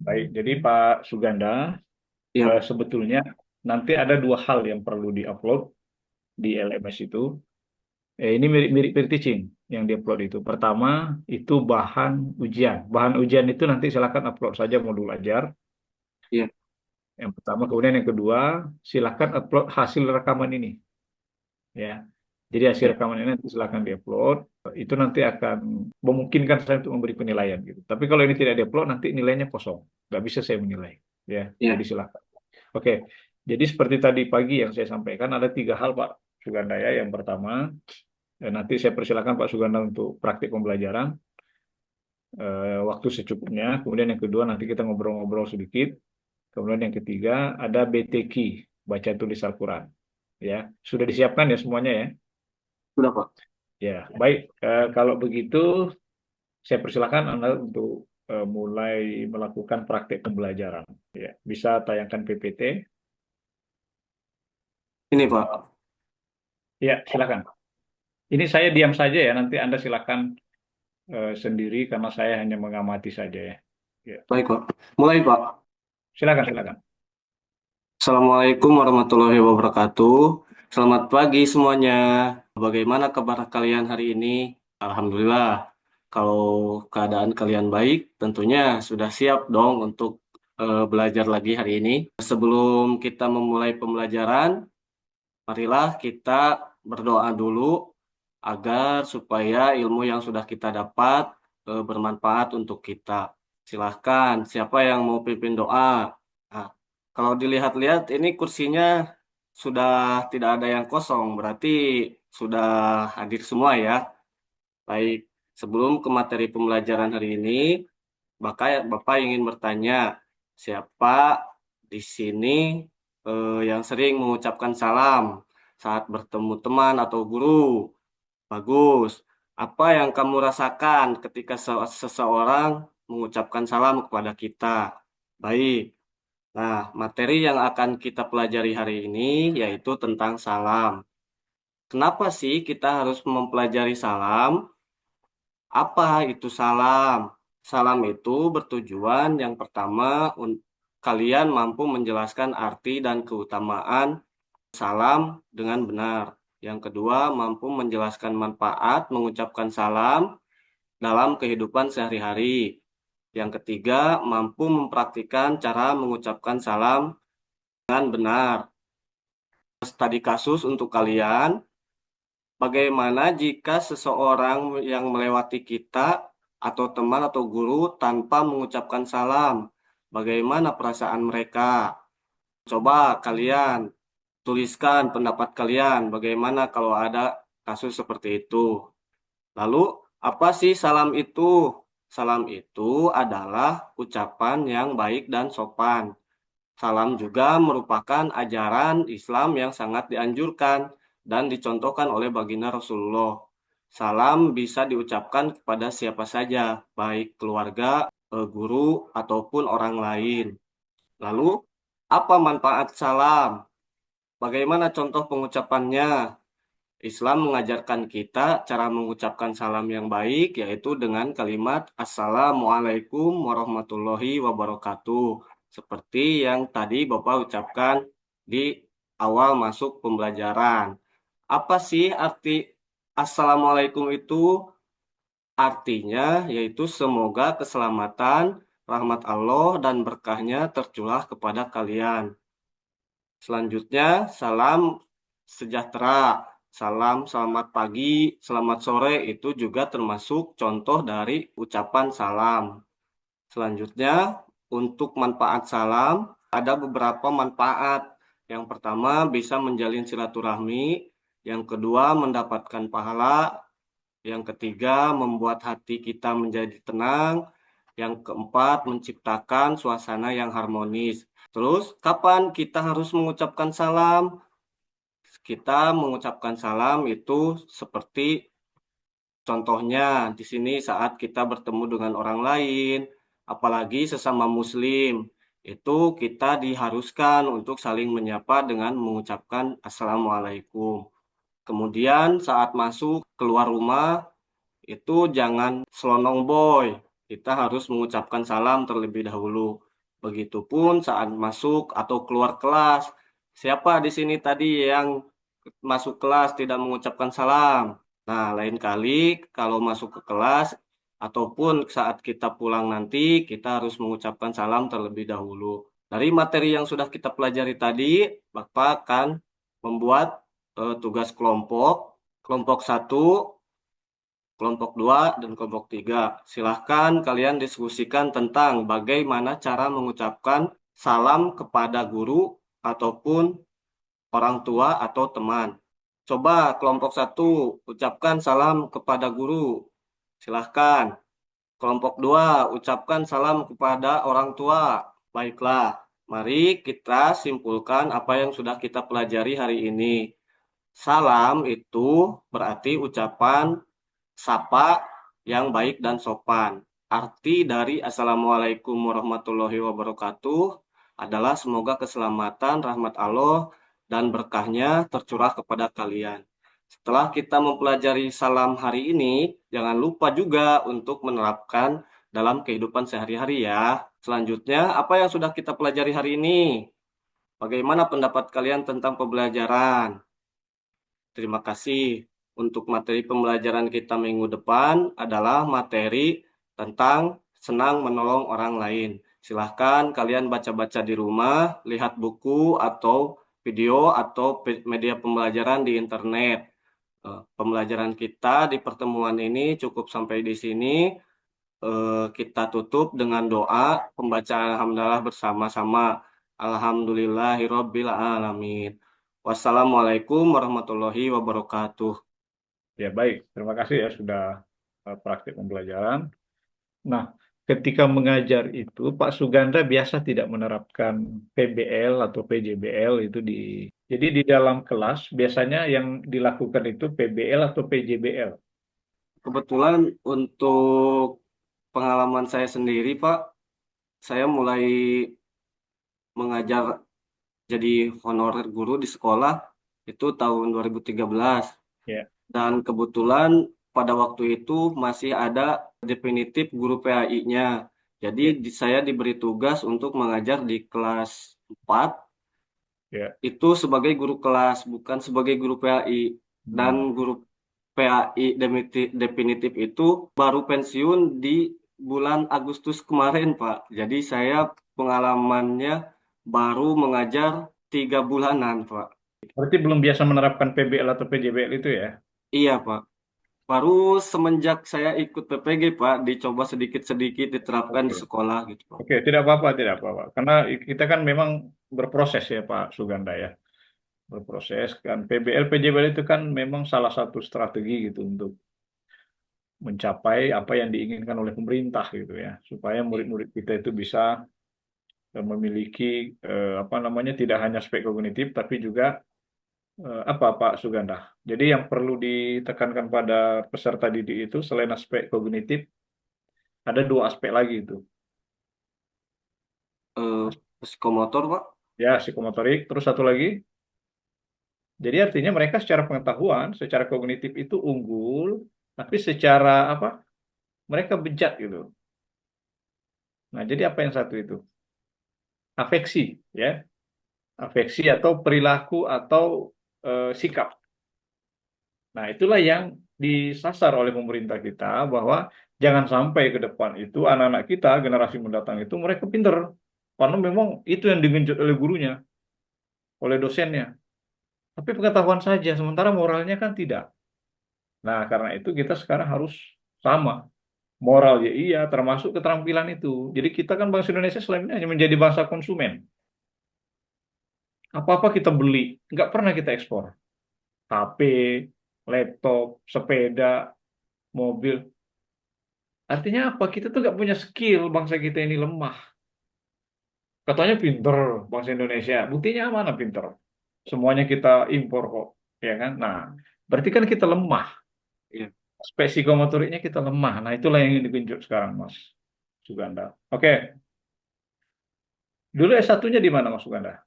Baik, jadi Pak Suganda, Ya, Pak. sebetulnya nanti ada dua hal yang perlu diupload di LMS itu. Ini mirip-mirip peer teaching yang diupload itu. Pertama, itu bahan ujian. Bahan ujian itu nanti silakan upload saja modul ajar. Ya, Yang pertama, kemudian yang kedua, silakan upload hasil rekaman ini. Ya, jadi hasil ya, rekaman ini nanti silakan diupload. Itu nanti akan memungkinkan saya untuk memberi penilaian gitu. Tapi kalau ini tidak diupload, nanti nilainya kosong. Nggak bisa saya menilai. Ya, jadi ya. silakan. Oke, jadi seperti tadi pagi yang saya sampaikan ada tiga hal Pak Suganda ya. Yang pertama, nanti saya persilakan Pak Suganda untuk praktik pembelajaran waktu secukupnya. Kemudian yang kedua nanti kita ngobrol-ngobrol sedikit. Kemudian yang ketiga ada BTQ, baca tulis Al-Quran. Ya, sudah disiapkan ya semuanya ya. Sudah, Pak. Ya, baik. Kalau begitu saya persilakan Anda untuk mulai melakukan praktik pembelajaran. Ya, bisa tayangkan PPT. Ini, Pak. Ya, silakan. Ini saya diam saja ya, nanti Anda silakan sendiri karena saya hanya mengamati saja ya. Ya. Baik, Pak. Mulai, Pak. Silakan, silakan. Assalamualaikum warahmatullahi wabarakatuh. Selamat pagi semuanya. Bagaimana kabar kalian hari ini? Alhamdulillah. Kalau keadaan kalian baik, tentunya sudah siap dong untuk belajar lagi hari ini. Sebelum kita memulai pembelajaran, marilah kita berdoa dulu agar supaya ilmu yang sudah kita dapat bermanfaat untuk kita. Silahkan, siapa yang mau pimpin doa? Nah, kalau dilihat-lihat ini kursinya sudah tidak ada yang kosong, berarti sudah hadir semua ya. Baik, sebelum ke materi pembelajaran hari ini, Bapak ingin bertanya, siapa di sini yang sering mengucapkan salam saat bertemu teman atau guru? Bagus. Apa yang kamu rasakan ketika seseorang mengucapkan salam kepada kita? Baik. Nah, materi yang akan kita pelajari hari ini yaitu tentang salam. Kenapa sih kita harus mempelajari salam? Apa itu salam? Salam itu bertujuan yang pertama, kalian mampu menjelaskan arti dan keutamaan salam dengan benar. Yang kedua, mampu menjelaskan manfaat mengucapkan salam dalam kehidupan sehari-hari. Yang ketiga, mampu mempraktikkan cara mengucapkan salam dengan benar. Tadi kasus untuk kalian, bagaimana jika seseorang yang melewati kita atau teman atau guru tanpa mengucapkan salam? Bagaimana perasaan mereka? Coba kalian tuliskan pendapat kalian, bagaimana kalau ada kasus seperti itu. Lalu, apa sih salam itu? Salam itu adalah ucapan yang baik dan sopan. Salam juga merupakan ajaran Islam yang sangat dianjurkan dan dicontohkan oleh baginda Rasulullah. Salam bisa diucapkan kepada siapa saja, baik keluarga, guru, ataupun orang lain. Lalu, apa manfaat salam? Bagaimana contoh pengucapannya? Islam mengajarkan kita cara mengucapkan salam yang baik, yaitu dengan kalimat Assalamualaikum warahmatullahi wabarakatuh. Seperti yang tadi Bapak ucapkan di awal masuk pembelajaran. Apa sih arti Assalamualaikum itu? Artinya yaitu semoga keselamatan, rahmat Allah, dan berkahnya tercurah kepada kalian. Selanjutnya, salam sejahtera, salam selamat pagi, selamat sore itu juga termasuk contoh dari ucapan salam. Selanjutnya, untuk manfaat salam, ada beberapa manfaat. Yang pertama, bisa menjalin silaturahmi. Yang kedua, mendapatkan pahala. Yang ketiga, membuat hati kita menjadi tenang. Yang keempat, menciptakan suasana yang harmonis. Terus, kapan kita harus mengucapkan salam? Kita mengucapkan salam itu seperti contohnya di sini saat kita bertemu dengan orang lain, apalagi sesama muslim, itu kita diharuskan untuk saling menyapa dengan mengucapkan Assalamualaikum. Kemudian saat masuk keluar rumah, itu jangan selonong boy. Kita harus mengucapkan salam terlebih dahulu. Begitupun saat masuk atau keluar kelas. Siapa di sini tadi yang masuk kelas tidak mengucapkan salam? Nah, lain kali kalau masuk ke kelas ataupun saat kita pulang nanti, kita harus mengucapkan salam terlebih dahulu. Dari materi yang sudah kita pelajari tadi, Bapak akan membuat tugas kelompok, kelompok satu, kelompok 2 dan kelompok 3. Silahkan kalian diskusikan tentang bagaimana cara mengucapkan salam kepada guru ataupun orang tua atau teman. Coba kelompok satu ucapkan salam kepada guru. Silahkan. Kelompok 2 ucapkan salam kepada orang tua. Baiklah, mari kita simpulkan apa yang sudah kita pelajari hari ini. Salam itu berarti ucapan sapa yang baik dan sopan. Arti dari Assalamualaikum warahmatullahi wabarakatuh adalah semoga keselamatan, rahmat Allah, dan berkahnya tercurah kepada kalian. Setelah kita mempelajari salam hari ini, jangan lupa juga untuk menerapkan dalam kehidupan sehari-hari ya. Selanjutnya, apa yang sudah kita pelajari hari ini? Bagaimana pendapat kalian tentang pembelajaran? Terima kasih. Untuk materi pembelajaran kita minggu depan adalah materi tentang senang menolong orang lain. Silahkan kalian baca-baca di rumah, lihat buku atau video atau media pembelajaran di internet. Pembelajaran kita di pertemuan ini cukup sampai di sini. Kita tutup dengan doa pembacaan alhamdulillah bersama-sama. Alhamdulillahirobbil alamin. Wassalamualaikum warahmatullahi wabarakatuh. Ya baik, terima kasih ya sudah praktik pembelajaran. Nah, ketika mengajar itu Pak Suganda biasa tidak menerapkan PBL atau PJBL itu di. Jadi di dalam kelas biasanya yang dilakukan itu PBL atau PJBL. Kebetulan untuk pengalaman saya sendiri, Pak, saya mulai mengajar jadi honorer guru di sekolah itu tahun 2013. Ya, Dan kebetulan pada waktu itu masih ada definitif guru PAI-nya. Jadi ya, saya diberi tugas untuk mengajar di kelas 4 ya. itu sebagai guru kelas, bukan sebagai guru PAI. Dan Hmm. guru PAI definitif itu baru pensiun di bulan Agustus kemarin, Pak. Jadi saya pengalamannya baru mengajar 3 bulanan, Pak. Berarti belum biasa menerapkan PBL atau PJBL itu ya? Iya, Pak. Baru semenjak saya ikut PPG, Pak, dicoba sedikit-sedikit diterapkan di Oke. sekolah gitu, Pak. Oke, tidak apa-apa, tidak apa-apa. Karena kita kan memang berproses ya Pak Suganda ya. Berproses kan PBL, PJBL itu kan memang salah satu strategi gitu untuk mencapai apa yang diinginkan oleh pemerintah gitu ya. Supaya murid-murid kita itu bisa memiliki apa namanya tidak hanya aspek kognitif tapi juga apa Pak Suganda. Jadi yang perlu ditekankan pada peserta didik itu selain aspek kognitif ada dua aspek lagi itu. Eh, Psikomotor, Pak. Ya, psikomotorik, terus satu lagi. Jadi artinya mereka secara pengetahuan, secara kognitif itu unggul, tapi secara apa? Mereka bejat gitu. Nah, jadi apa yang satu itu? Afeksi, ya. Afeksi atau perilaku atau sikap. Nah, itulah yang disasar oleh pemerintah kita bahwa jangan sampai ke depan itu anak-anak kita, generasi mendatang itu mereka pinter. Karena memang itu yang digenjot oleh gurunya, oleh dosennya. Tapi pengetahuan saja, sementara moralnya kan tidak. Nah, karena itu kita sekarang harus sama. Moral ya iya, termasuk keterampilan itu. Jadi kita kan bangsa Indonesia selama ini hanya menjadi bangsa konsumen. Apa-apa kita beli, nggak pernah kita ekspor. HP, laptop, sepeda, mobil. Artinya apa? Kita tuh nggak punya skill, bangsa kita ini lemah. Katanya pinter, bangsa Indonesia. Buktinya mana pinter? Semuanya kita impor kok, ya kan? Nah, berarti kan kita lemah. Iya. Psikomotoriknya kita lemah. Nah, itulah yang ingin digenjot sekarang, Mas Suganda. Oke, dulu S1-nya di mana, Mas Suganda?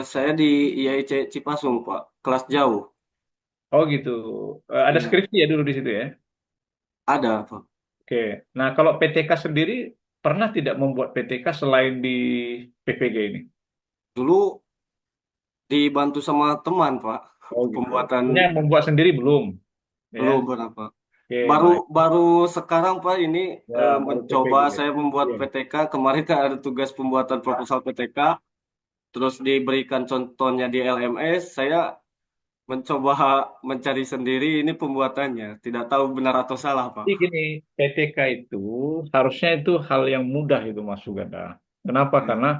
Saya di IAIC Cipasung, Pak. Kelas jauh. Oh gitu. Ada Iya, skripsi ya dulu di situ ya? ada, Pak. Oke. Nah, kalau PTK sendiri pernah tidak membuat PTK selain di PPG ini? Dulu dibantu sama teman, Pak. Oh gitu. Pembuatan Punya membuat sendiri belum, ya? belum berapa. Oke, Baru baik. baru sekarang Pak ini Ya, baru mencoba PPG. saya membuat Iya. PTK. Kemarin kan ada tugas pembuatan proposal PTK, terus diberikan contohnya di LMS. Saya mencoba mencari sendiri ini pembuatannya. Tidak tahu benar atau salah, Pak. Jadi gini, PTK itu harusnya itu hal yang mudah itu Mas Suganda. Kenapa? Iya, Karena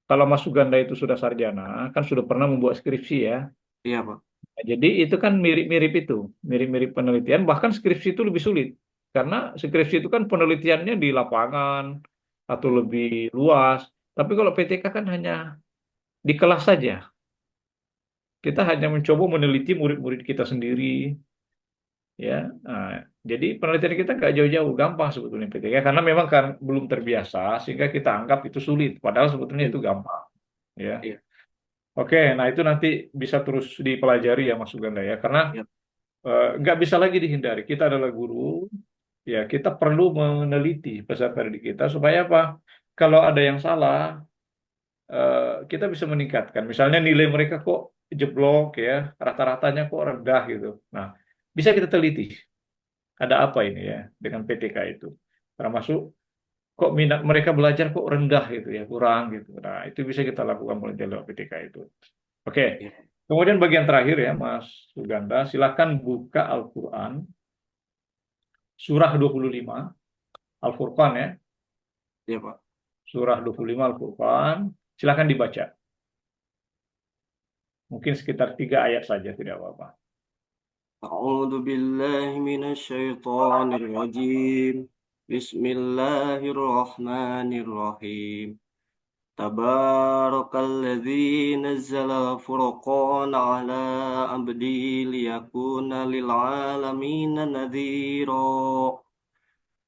kalau Mas Suganda itu sudah sarjana, kan sudah pernah membuat skripsi ya. iya Pak. Nah, jadi itu kan mirip-mirip itu, mirip-mirip penelitian. Bahkan skripsi itu lebih sulit. Karena skripsi itu kan penelitiannya di lapangan atau Iya, lebih luas. Tapi kalau PTK kan hanya di kelas saja. Kita hanya mencoba meneliti murid-murid kita sendiri, ya. Nah, jadi penelitian kita nggak jauh-jauh, gampang sebetulnya PTK karena memang kan belum terbiasa sehingga kita anggap itu sulit. Padahal sebetulnya iya, itu gampang, ya. iya, Oke, nah itu nanti bisa terus dipelajari ya Mas Suganda ya, karena iya, nggak bisa lagi dihindari. Kita adalah guru, ya kita perlu meneliti peserta didik kita supaya apa? Kalau ada yang salah, kita bisa meningkatkan. Misalnya nilai mereka kok jeblok ya, rata-ratanya kok rendah gitu. Nah, bisa kita teliti. Ada apa ini ya dengan PTK itu? Termasuk kok minat mereka belajar kok rendah gitu ya, kurang gitu. Nah, itu bisa kita lakukan penelitian lewat PTK itu. Oke. iya, Kemudian bagian terakhir ya, Mas Suganda, silakan buka Al-Quran, surah 25, Al-Furqan ya, iya, Pak. surah 25 Al-Furqan, silakan dibaca. Mungkin sekitar 3 ayat saja, tidak apa-apa. أعوذ بالله من الشيطان الرجيم. بسم الله الرحمن الرحيم. تبارك الذي نزل الفرقان على عبده ليكون للعالمين نذيرا.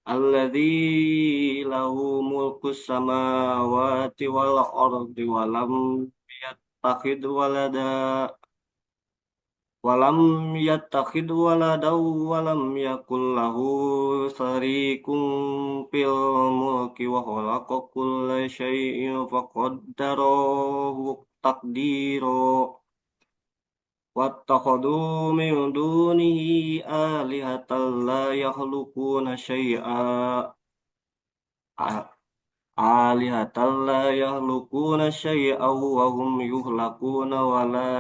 الذي له ملك السماوات والأرض ولم يتخذ ولدا ولم يتخذ ولدا ولم يكن له شريك في الملك وخلق كل شيء فقدره تقديرا. واتخذوا من دونه آلهة لا يخلقون شيئا. آلهة لا يخلقون شيئا وهم يخلقون ولا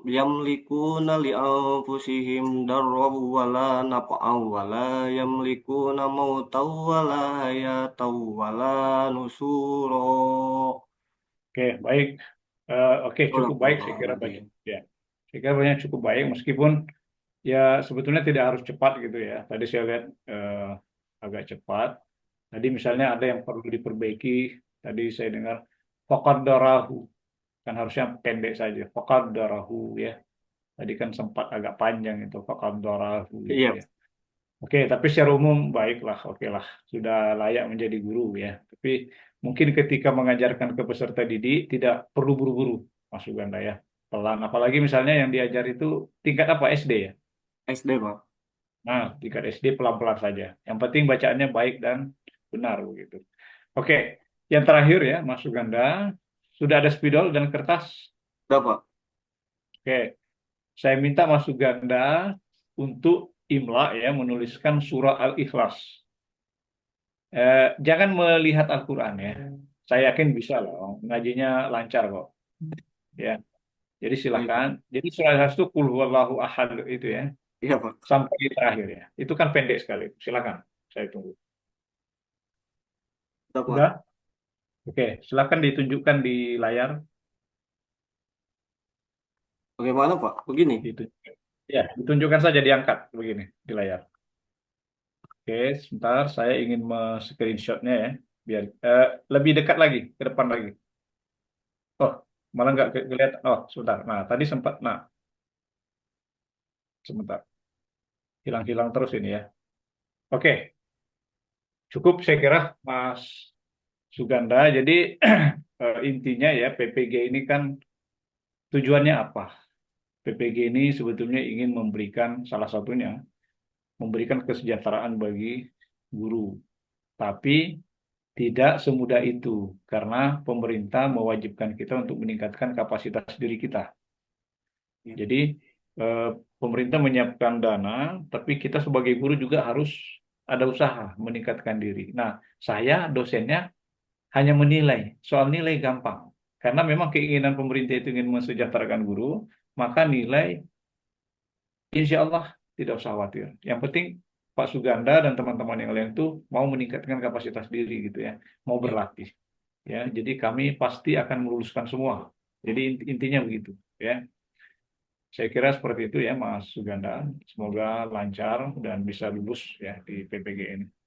يملكون لأنفسهم ضرا ولا نفعا ولا يملكون موتا ولا حياة ولا نشورا. Oke, baik. Oke, cukup baik saya kira banyak. Astagfirullahaladzim. Ya, saya kira banyak cukup baik meskipun ya sebetulnya tidak harus cepat gitu ya. Tadi saya lihat agak cepat. Tadi misalnya ada yang perlu diperbaiki. Tadi saya dengar faqaddarahu, kan harusnya pendek saja. Faqaddarahu ya. Tadi kan sempat agak panjang itu faqaddarahu gitu Iya, ya. Oke, tapi secara umum baiklah, oke lah, sudah layak menjadi guru ya. Tapi mungkin ketika mengajarkan ke peserta didik tidak perlu buru-buru, Mas Suganda ya. Pelan, apalagi misalnya yang diajar itu tingkat apa SD ya. SD Pak. Nah, tingkat SD pelan-pelan saja. Yang penting bacaannya baik dan benar begitu. Oke, yang terakhir ya, Mas Suganda, sudah ada spidol dan kertas. Udah Pak. Oke, saya minta Mas Suganda untuk imla ya, menuliskan surah Al-Ikhlas. Jangan melihat Al-Quran ya. Saya yakin bisa loh, ngajinya lancar kok. Ya, jadi Baik silakan. Pak. Jadi surah Al-Ikhlas itu Qul huwallahu ahad itu ya, Iya Pak. sampai terakhir ya. Itu kan pendek sekali. Silakan, saya tunggu. Udah Pak. Sudah? Oke, silakan ditunjukkan di layar. Bagaimana Pak? Begini. Ditunjukkan. Ya, ditunjukkan saja diangkat begini di layar. Oke, sebentar saya ingin screenshotnya ya, biar lebih dekat lagi ke depan lagi. Oh, malah nggak kelihatan. Oh, sebentar. Nah, tadi sempat. Nah, sebentar. Hilang-hilang terus ini ya. Oke, cukup saya kira Mas Suganda. Jadi intinya ya PPG ini kan tujuannya apa? PPG ini sebetulnya ingin memberikan salah satunya memberikan kesejahteraan bagi guru. Tapi Tidak semudah itu, karena pemerintah mewajibkan kita untuk meningkatkan kapasitas diri kita. Jadi, eh, pemerintah menyiapkan dana, tapi kita sebagai guru juga harus ada usaha meningkatkan diri. Nah, saya dosennya hanya menilai. Soal nilai gampang. Karena memang keinginan pemerintah itu ingin mensejahterakan guru, maka nilai insya Allah tidak usah khawatir. Yang penting Pak Suganda dan teman-teman yang lain itu mau meningkatkan kapasitas diri gitu ya, mau Ya. berlatih. Ya, jadi kami pasti akan meluluskan semua. Jadi intinya begitu ya. Saya kira seperti itu ya Mas Suganda. Semoga lancar dan bisa lulus ya di PPGN.